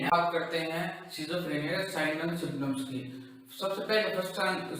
बात करते हैं सिजोफ्रेनिया के साइन एंड सिम्टम्स की। सबसे पहले फर्स्ट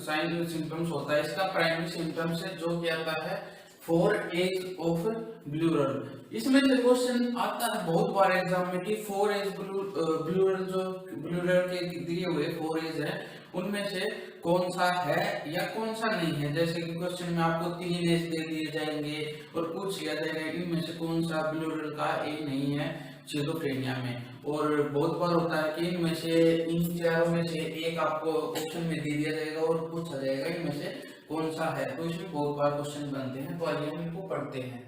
साइन एंड सिम्टम्स होता है इसका प्राइमरी सिम्टम्स है जो क्या आता है 4 एज ऑफ ब्लूरल। इसमें से क्वेश्चन आता है बहुत बार एग्जाम में कि 4 एज ब्लूरल जो ब्लूरल के दिए हुए 4 एज है उनमें से कौन सा है या कौन सा नहीं है। जैसे कि क्वेश्चन में आपको 3 एज दे दिए जाएंगे और पूछ लिया जाएगा इनमें से कौन सा ब्लूरल का ए नहीं है सिजोफ्रेनिया में। और बहुत बार होता है कि इनमें से इन चारों में से एक आपको ऑप्शन में दे दिया जाएगा और पूछा जाएगा इनमें से कौन सा है। तो इसमें बहुत बार क्वेश्चन बनते हैं, तो आइए हम इनको पढ़ते हैं।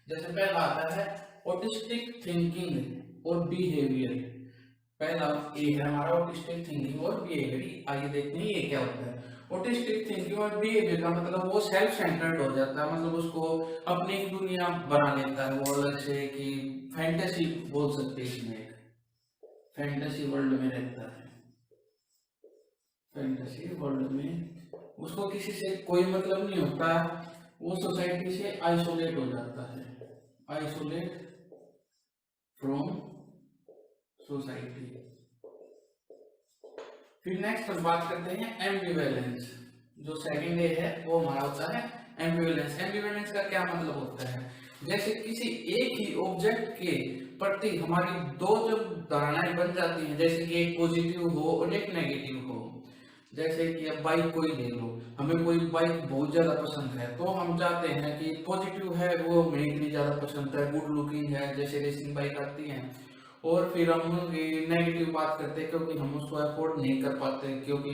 जैसे पहला आता है ऑटिस्टिक थिंकिंग और बिहेवियर। पहला ए है हमारा ऑटिस्टिक थिंकिंग और बिहेवियर। आइए देखते हैं ये क्या होता है। ऑटिस्टिक थिंकिंग और बिहेवियर का मतलब वो सेल्फ सेंटर्ड हो जाता है, मतलब उसको अपनी एक दुनिया बना लेता है वो अलग से, कि फैंटेसी बोल सकते हैं इसमें, एक फैंटेसी वर्ल्ड में रहता है। फैंटेसी वर्ल्ड में उसको किसी से कोई मतलब नहीं होता, वो सोसाइटी से आइसोलेट हो जाता है, आइसोलेट फ्रॉम सोसाइटी। फिर नेक्स्ट हम बात करते हैं एम्बिवेलेंस। जो सेकंड ए है वो हमारा होता है एम्बिवेलेंस। एम्बिवेलेंस का क्या मतलब होता है, जैसे किसी एक ही ऑब्जेक्ट के प्रति हमारी दो जब धारणाएं बन जाती हैं, जैसे कि एक पॉजिटिव हो और एक नेगेटिव हो। जैसे कि अब बाइक कोई ले लो, हमें कोई बाइक बहुत ज्यादा पसंद है तो हम चाहते हैं कि पॉजिटिव है वो हमें इतनी ज्यादा पसंद है, गुड लुकिंग है, जैसे रेसिंग बाइक आती है। और फिर हम नेगेटिव बात करते हैं क्योंकि हम उसको अफोर्ड नहीं कर पाते, क्योंकि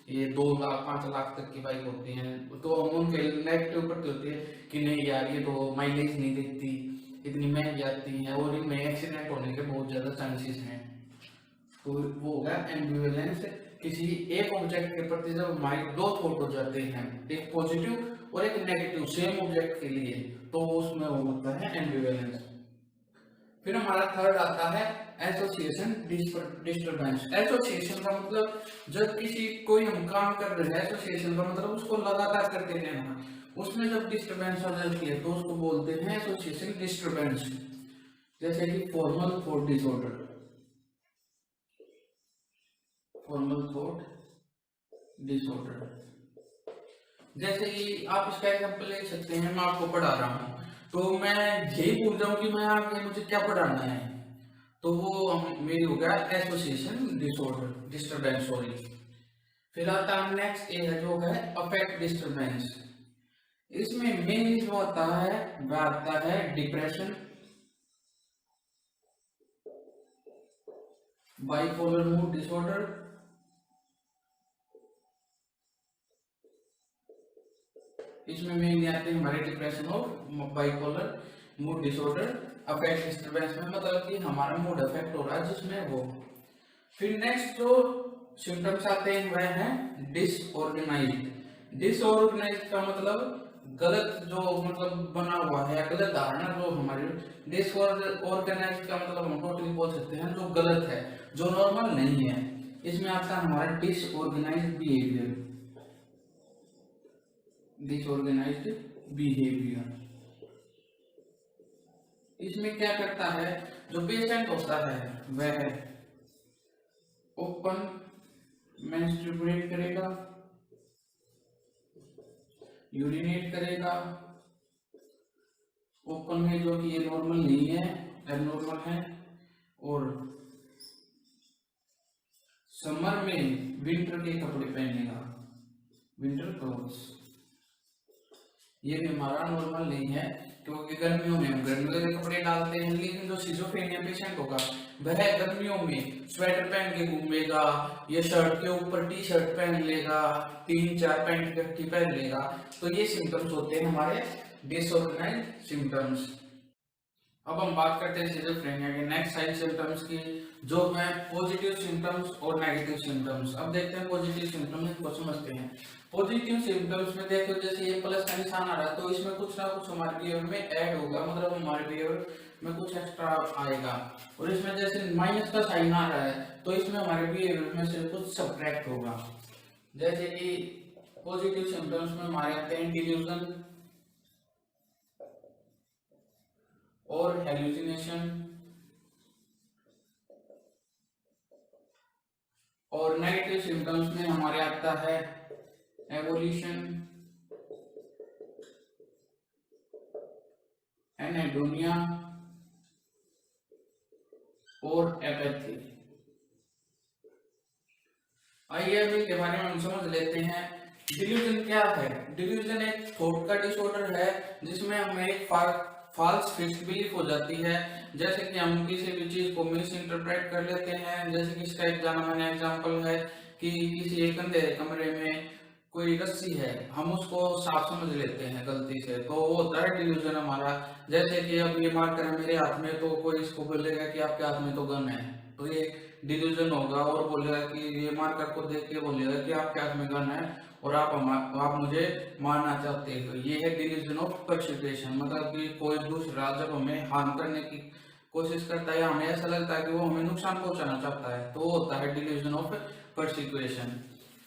ये 2 लाख 5 लाख तक की बाइक होती हैं, तो हम उनके नेगेटिव करते होते हैं कि नहीं यार ये तो माइलेज नहीं देती, इतनी महंगी आती है और इनमें एक्सीडेंट होने के बहुत ज्यादा चांसेस हैं। तो वो होगा एम्बिवेलेंस। किसी एक ऑब्जेक्ट के प्रति जब हमारे दो थॉट हो जाते हैं, एक पॉजिटिव और एक नेगेटिव सेम ऑब्जेक्ट के लिए, तो उसमें वो होता है एम्बिवेलेंस। फिर हमारा थर्ड आता है एसोसिएशन डिस्टरबेंस। एसोसिएशन का मतलब जब किसी कोई हम काम कर रहे हैं, एसोसिएशन का मतलब उसको लगातार करते रहना, उसमें जब डिस्टरबेंस हो जाती है तो उसको बोलते हैं एसोसिएशन डिस्टरबेंस। जैसे कि formal thought disorder, formal thought disorder. जैसे कि आप इसका एग्जांपल ले सकते हैं, मैं आपको पढ़ा रहा हूँ तो मैं यही भूल जाऊं कि मैं आगे मुझे क्या पढ़ाना है, तो वो मेरी हो गया एसोसिएशन डिसऑर्डर डिस्टरबेंस, सॉरी। फिर आता है नेक्स्ट ए है जो है अफेक्ट डिस्टरबेंस। इसमें मेन जो होता है वह आता है डिप्रेशन, बाइपोलर मूड डिसऑर्डर, इसमें मेन आते हैं हमारे डिप्रेशन और bipolar mood disorder. Affect disturbance में मतलब कि हमारा मूड अफेक्ट हो रहा है जिसमें वो। फिर नेक्स्ट जो सिम्टम्स आते हैं वह है डिसऑर्गेनाइज्ड। डिसऑर्गेनाइज्ड का मतलब गलत जो मतलब बना हुआ है, गलत धारणा जो हमारी। डिसऑर्गेनाइज्ड का मतलब हम टोटली बोल सकते हैं जो गलत है, जो नॉर्मल नहीं है। इसमें आता है हमारा डिसऑर्गेनाइज्ड बिहेवियर, डिसऑर्गेनाइज्ड बिहेवियर। इसमें क्या करता है, जो पेशेंट होता है वह ओपन मेंस्ट्रुएट करेगा, यूरिनेट करेगा ओपन में, जो कि ये नॉर्मल नहीं है, एबनॉर्मल है। और समर में विंटर के कपड़े पहनेगा, विंटर क्लोथ्स। ये भी हमारा नॉर्मल नहीं है, क्योंकि गर्मियों में हम गर्मियों के कपड़े डालते हैं, लेकिन जो सिजोफ्रेनिया पेशेंट होगा वह गर्मियों में स्वेटर पहन के घूमेगा, या शर्ट के ऊपर टी शर्ट पहन लेगा, 3 4 पैंट इकट्ठी पहन लेगा। तो ये सिम्टम्स होते हैं हमारे डिसऑर्गेनाइज्ड सिम्टम्स। अब हम बात करते हैं सिजोफ्रेनिया के नेक्स्ट साइड सिम्टम्स की, जो है पॉजिटिव सिम्टम्स और नेगेटिव सिम्टम्स। अब देखते हैं पॉजिटिव सिम्टम्स को समझते हैं। पॉजिटिव सिम्टम्स में देखो जैसे ये प्लस का निशान आ रहा है तो इसमें कुछ ना कुछ हमारे बिहेवियर में ऐड होगा, मतलब हमारे बिहेवियर में कुछ एक्स्ट्रा आएगा। और इसमें जैसे माइनस का साइन आ रहा है तो इसमें हमारे बिहेवियर में से कुछ सब्ट्रैक्ट होगा। जैसे कि पॉजिटिव सिम्टम्स में हमारे आते हैं डिल्यूजन और हेलुसिनेशन और नेगेटिव सिम्टम्स में हमारे आता है एवोल्यूशन, एनेडोनिया और एपैथी। आइए अब इनके बारे में हम समझ लेते हैं। डिल्यूजन क्या है? डिल्यूजन एक थॉट का डिसऑर्डर है जिसमें हमें एक फॉल्स फिक्स्ड बिलीफ हो जाती है, जैसे कि हम किसी भी चीज को मिस इंटरप्रेट कर लेते हैं। जैसे कि इसका एक जाना माना एग्जांपल है कि किसी एक अंधेरे कमरे में कोई रस्सी है, हम उसको साफ समझ लेते हैं गलती से, तो वो होता है डिल्यूजन हमारा। जैसे कि अब ये मार्कर है मेरे हाथ में, तो कोई इसको बोलेगा कि आपके हाथ में तो गन है, तो ये डिल्यूजन होगा और बोलेगा कि ये मार्कर को देख के बोलेगा कि आपके हाथ में गन है और आप मुझे मारना चाहते हो। ये है डिल्यूजन ऑफ परसिक्यूशन, मतलब कि कोई दूसरा जब हमें हार्म करने की कोशिश करता है या हमें ऐसा लगता है कि वो हमें नुकसान पहुंचाना चाहता है, तो वो होता है डिल्यूजन ऑफ परसिक्यूशन।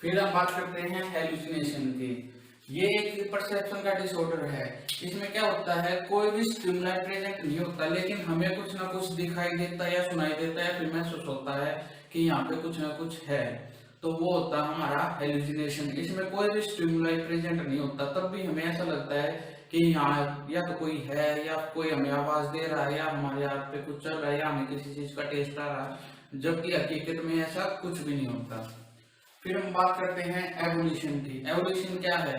फिर हम बात करते हैं हेलुसिनेशन की। ये एक परसेप्शन का डिसऑर्डर है। इसमें क्या होता है, कोई भी स्टिमुलाई प्रेजेंट नहीं होता, लेकिन हमें कुछ ना कुछ दिखाई देता है या सुनाई देता है, फिर महसूस होता है कि यहाँ पे कुछ ना कुछ है, तो वो होता है हमारा हेलुसिनेशन। इसमें कोई भी स्टिमुलाई प्रेजेंट नहीं होता, तब भी हमें ऐसा लगता है कि यहाँ या तो कोई है या कोई हमें आवाज दे रहा है या हमारे हाथ पे कुछ चल रहा है या हमें किसी चीज का टेस्ट आ रहा है, जबकि हकीकत में ऐसा कुछ भी नहीं होता। फिर हम बात करते हैं एवोल्यूशन की। एवोल्यूशन क्या है?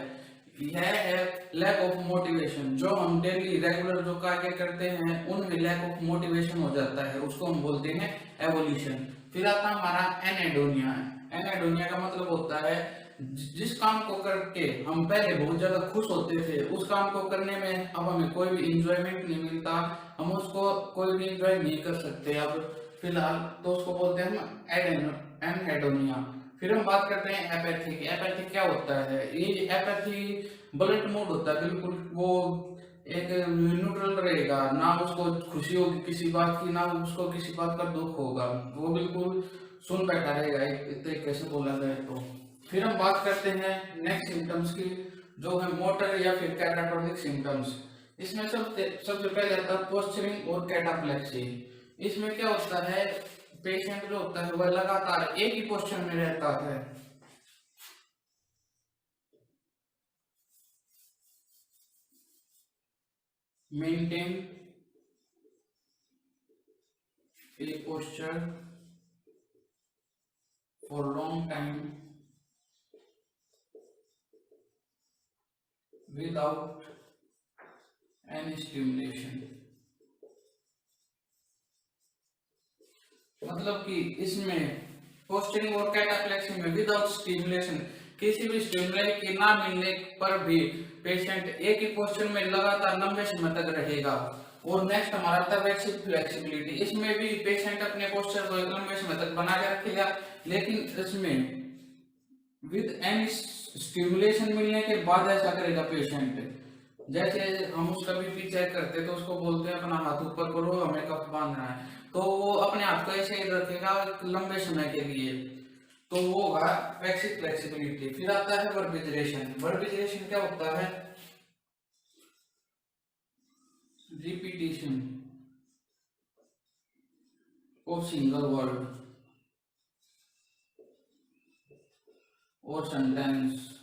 यह है लैक ऑफ मोटिवेशन। जो हम डेली रेगुलर जो कार्य करते हैं उनमें लैक ऑफ मोटिवेशन हो जाता है, उसको हम बोलते हैं एवोल्यूशन। फिर आता है हमारा एनेडोनिया। एनेडोनिया का मतलब होता है जिस काम को करके हम पहले बहुत ज्यादा खुश होते थे, उस काम को करने में अब हमें कोई भी इंजॉयमेंट नहीं मिलता, हम उसको कोई भी इंजॉय नहीं कर सकते अब फिलहाल, तो उसको बोलते हैं हम एनेडोनिया। फिर हम बात करते हैं एपैथी की। एपैथी क्या होता है? ये एपैथी ब्लंट मूड होता है, बिल्कुल वो एक न्यूट्रल रहेगा, ना उसको खुशी होगी किसी बात की, ना उसको किसी बात का दुख होगा, वो बिल्कुल सुन बैठा रहेगा एक तरीके से बोला जाए तो। फिर हम बात करते हैं नेक्स्ट सिम्टम्स की, जो है मोटर या फिर कैटाटोनिक सिम्टम्स। इसमें सबसे पहले आता है पोस्चरिंग और कैटाप्लेक्सी। इसमें क्या होता है, पेशेंट जो होता है वह लगातार एक ही पोस्चर में रहता है, maintain A posture for long time without any stimulation. मतलब कि इसमें पोस्चरिंग और कैटाप्लेक्सी में विदाउट स्टिमुलेशन, किसी भी स्टिमुलाई के ना मिलने पर भी पेशेंट एक ही पोस्चर में लगातार लंबे समय तक रहेगा। और नेक्स्ट हमारा आता है फ्लेक्सिबिलिटी। इसमें भी पेशेंट अपने पोस्चर को एक लंबे समय तक बना के रखेगा, लेकिन इसमें विद एनी स्टिमुलेशन मिलने के बाद ऐसा करेगा पेशेंट। जैसे हम उसका बीपी चेक करते तो उसको बोलते हैं अपना हाथ ऊपर करो, हमें कफ बांधना है, तो वो अपने हाथ को ऐसे ही रखेगा लंबे समय के लिए, तो वो होगा फ्लेक्सिबिलिटी। फिर आता है वर्बिजरेशन। वर्बिजरेशन क्या होता है? रिपीटिशन ऑफ सिंगल वर्ड और सेंटेंस।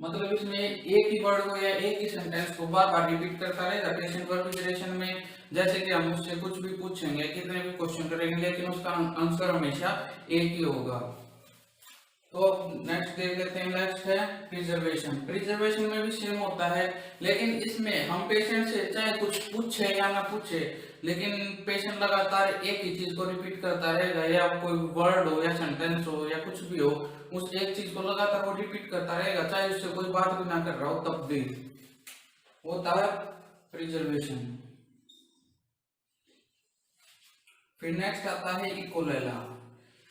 मतलब इसमें एक ही वर्ड को या एक ही सेंटेंस को बार बार रिपीट करता रहेगा पेशेंट वर्बिजरेशन में। जैसे कि हम उससे कुछ भी पूछेंगे, कितने भी क्वेश्चन करेंगे, लेकिन उसका आंसर हमेशा एक ही होगा। तो नेक्स्ट देख लेते हैं, नेक्स्ट है प्रिजर्वेशन। प्रिजर्वेशन में भी सेम होता है, लेकिन इसमें हम पेशेंट से चाहे कुछ पूछे या ना पूछे, लेकिन पेशेंट लगातार एक ही चीज को रिपीट करता रहेगा, या कोई वर्ड हो या सेंटेंस हो या कुछ भी हो, उस एक चीज को लगातार वो रिपीट करता रहेगा, चाहे उससे कोई बात भी ना कर रहा हो तब भी, होता है प्रिजर्वेशन। फिर नेक्स्ट आता है इकोलेला।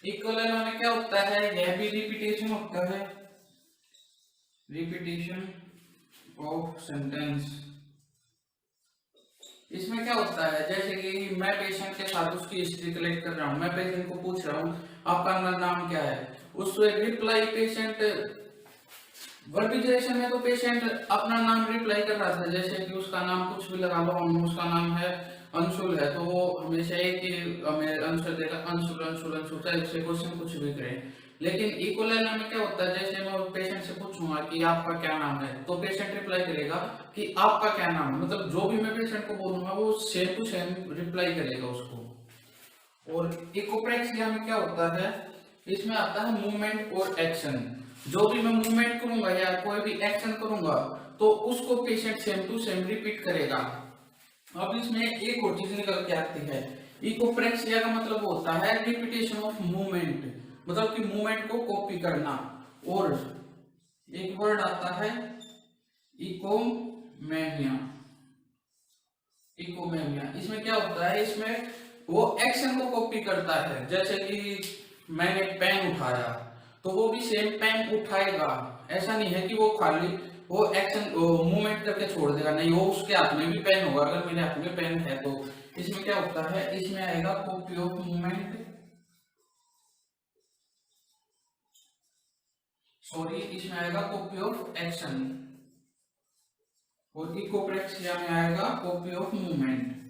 इकोलेला में क्या होता है? यह भी रिपीटेशन होता है, रिपीटेशन ऑफ सेंटेंस। इसमें क्या होता है, जैसे कि मैं पेशेंट के साथ उसकी हिस्ट्री कलेक्ट कर रहा हूँ, मैं पेशेंट को पूछ रहा हूँ आपका नाम क्या है, उससे रिप्लाई पेशेंट वर्बिजरेशन में तो पेशेंट अपना नाम रिप्लाई कर रहा था, जैसे कि उसका नाम कुछ भी लगा लो, हम उसका नाम है अंशुल है तो वो हमेशा एक ही हमें आंसर देगा, अंशुल अंशुल अंशुल, चाहे उससे क्वेश्चन कुछ भी करें। लेकिन इक्वल लेना में क्या होता है, जैसे मैं पेशेंट से पूछूंगा कि आपका क्या नाम है, तो पेशेंट रिप्लाई करेगा कि आपका क्या नाम है, मतलब जो भी मैं पेशेंट को बोलूंगा वो सेम टू सेम रिप्लाई करेगा उसको। और इकोप्रेक्सिया में क्या होता है, इसमें आता है मूवमेंट और एक्शन। जो भी मैं मूवमेंट करूंगा या कोई भी एक्शन करूंगा तो उसको patient same to same repeat करेगा। अब इसमें एक और चीज निकल के आती है, इकोप्रेक्सिया का मतलब होता है रिपीटेशन ऑफ मूवमेंट, मतलब कि मूवमेंट को कॉपी करना। और एक वर्ड आता है इकोमेनिया। इकोमेनिया इसमें क्या होता है, इसमें वो एक्शन को कॉपी करता है, जैसे कि मैंने पेन उठाया तो वो भी सेम पेन उठाएगा। ऐसा नहीं है कि वो खाली वो एक्शन मूवमेंट करके छोड़ देगा, नहीं, वो उसके हाथ में भी पेन होगा, अगर मेरे हाथ में पेन है तो। इसमें क्या होता है, इसमें आएगा कॉपी ऑफ मूवमेंट, सॉरी इसमें आएगा कॉपी ऑफ एक्शन, और इकोप्रेक्सिया में आएगा कॉपी ऑफ मूवमेंट।